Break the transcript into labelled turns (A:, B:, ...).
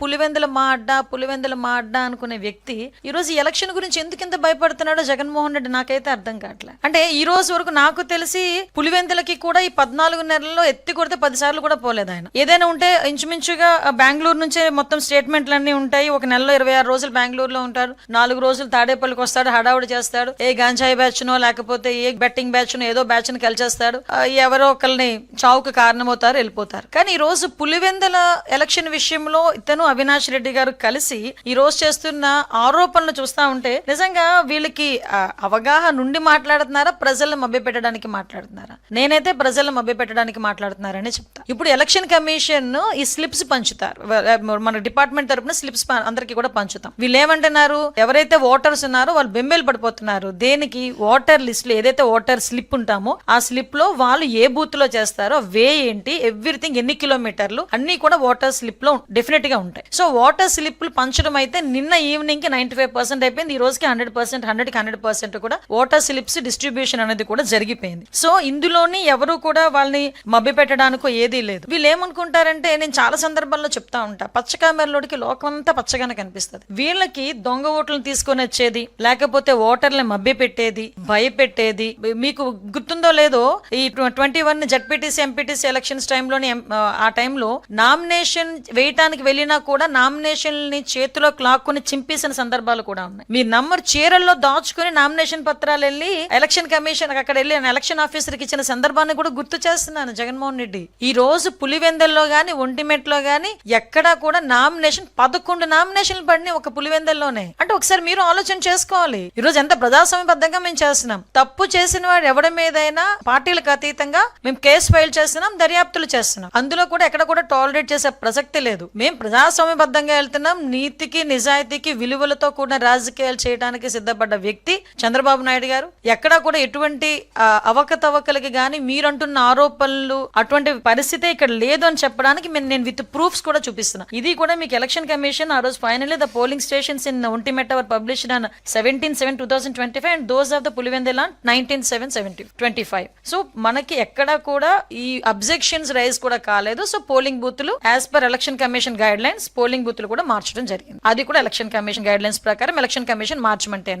A: పులివెందుల మాడ్డా అనుకునే వ్యక్తి ఈ రోజు ఎలక్షన్ గురించి ఎందుకు ఇంత భయపడుతున్నాడో జగన్మోహన్ రెడ్డి నాకైతే అర్థం కావట్లేదు. అంటే ఈ రోజు వరకు నాకు తెలిసి పులివెందులకి కూడా ఈ 14 నెలల్లో ఎత్తి కొడితే 10 సార్లు కూడా పోలేదు ఆయన. ఏదైనా ఉంటే ఇంచుమించుగా బెంగళూరు నుంచే మొత్తం స్టేట్మెంట్లన్నీ ఉంటాయి. ఒక నెలలో 26 రోజులు బెంగళూరులో ఉంటారు, 4 రోజులు తాడేపల్లికి వస్తాడు, హడావుడి చేస్తాడు, ఏ గాంజాయి బ్యాచ్ నో లేకపోతే ఏ బెట్టింగ్ బ్యాచ్ నో ఏదో బ్యాచ్ ని కలిచేస్తాడు, ఎవరో ఒకరిని చావుకు కారణమవుతారు, వెళ్ళిపోతారు. కానీ ఈ రోజు పులివెందుల ఎలక్షన్ విషయంలో ఇతను అవినాష్ రెడ్డి గారు కలిసి ఈ రోజు చేస్తున్న ఆరోపణలు చూస్తా ఉంటే నిజంగా వీళ్ళకి అవగాహన నుండి మాట్లాడుతున్నారా, ప్రజలను మభ్యపెట్టడానికి మాట్లాడుతున్నారా? నేనైతే ప్రజలను మభ్యపెట్టడానికి మాట్లాడుతున్నారని చెప్తా. ఇప్పుడు ఎలక్షన్ కమిషన్ ఈ స్లిప్స్ పంచుతారు, మన డిపార్ట్మెంట్ తరపున స్లిప్స్ అందరికి కూడా పంచుతాం. వీళ్ళు ఏమంటున్నారు, ఎవరైతే ఓటర్స్ ఉన్నారో వాళ్ళు బెంబేలు పడిపోతున్నారు. దేనికి? ఓటర్ లిస్ట్ లో ఏదైతే ఓటర్ స్లిప్ ఉంటామో ఆ స్లిప్ లో వాళ్ళు ఏ బూత్ లో చేస్తారో, వే ఏంటి, ఎవ్రీథింగ్, ఎన్ని కిలోమీటర్లు అన్ని కూడా ఓటర్ స్లిప్ లో డెఫినెట్ గా ఉంటాయి. సో ఓటర్ స్లిప్లు పంచడం అయితే నిన్న ఈవినింగ్ కి 95% అయిపోయింది. ఈ రోజుకి 100%, 100% కూడా ఓటర్ స్లిప్స్ డిస్ట్రిబ్యూషన్ అనేది కూడా జరిగిపోయింది. సో ఇందులోని ఎవరు కూడా వాళ్ళని మభ్య పెట్టడానికో ఏదీ లేదు. వీళ్ళు ఏమనుకుంటారంటే, నేను చాలా సందర్భాల్లో చెప్తా ఉంటా, పచ్చకామెరలోడికి లోకమంతా పచ్చగానే కనిపిస్తుంది. వీళ్ళకి దొంగ ఓట్లను తీసుకొని వచ్చేది, లేకపోతే ఓటర్లను మభ్య పెట్టేది, భయపెట్టేది. మీకు గుర్తుందో లేదో, ఈ 21 జడ్పీటీసీ ఎంపీటీసీ ఎలక్షన్స్ టైంలోని ఆ టైంలో నామినేషన్ వేయటానికి వెళ్ళినా కూడా నామినేషన్ ని చేతిలో క్లాక్కుని చింపేసిన సందర్భాలు కూడా ఉన్నాయి. మీ నంబర్ చీరల్లో దాచుకుని నామినేషన్ పత్రాలు వెళ్ళి ఎలక్షన్ కమిషన్ అక్కడ వెళ్ళి ఎలక్షన్ ఆఫీసర్ కి ఇచ్చిన సందర్భాన్ని కూడా గుర్తు చేస్తున్నాను జగన్మోహన్ రెడ్డి. ఈ రోజు పులివెందుల్లో గాని ఒంటిమెట్లో గాని ఎక్కడా కూడా నామినేషన్ 11 నామినేషన్లు పడినాయి ఒక పులివెందుల్లోనే. అంటే ఒకసారి మీరు ఆలోచన చేసుకోవాలి, ఈ రోజు ఎంత ప్రజాస్వామ్యబద్ధంగా మేము చేస్తున్నాం. తప్పు చేసిన వాడు ఎవరి మీదైనా పార్టీలకు అతీతంగా మేము కేసు ఫైల్ చేస్తున్నాం, దర్యాప్తులు చేస్తున్నాం. అందులో కూడా ఎక్కడ కూడా టాలరేట్ చేసే ప్రసక్తి లేదు. మేము ప్రజాస్వామ్యబద్ధంగా వెళ్తున్నాం. నీతికి నిజాయితీకి విలువలతో కూడిన రాజకీయాలు చేయడానికి సిద్ధపడ్డ వ్యక్తి చంద్రబాబు నాయుడు గారు. ఎక్కడా కూడా ఎటువంటి అవకతవకలకి గాని మీరంటున్న ఆరోపణలు అటువంటి పరిస్థితి ఇక్కడ లేదు అని చెప్పడానికి నేను విత్ ప్రూఫ్స్ కూడా చూపిస్తున్నా. ఇది కూడా మీకు ఎలక్షన్ కమిషన్ ఆ రోజు finally the polling stations in Ontimitta were published on 17/7/2025 and those of the Pulivendula 19/7/25. So మనకి ఎక్కడా కూడా ఈ అబ్జెక్షన్స్ రైజ్ కూడా కాలేదు. సో పోలింగ్ బూతులు as per election commission guidelines polling బూతులు కూడా మార్చడం జరిగింది. అది కూడా ఎలక్షన్ కమిషన్ గైడ్ లైన్స్ ప్రకారం ఎలక్షన్ కమిషన్ మార్చమంటేనే.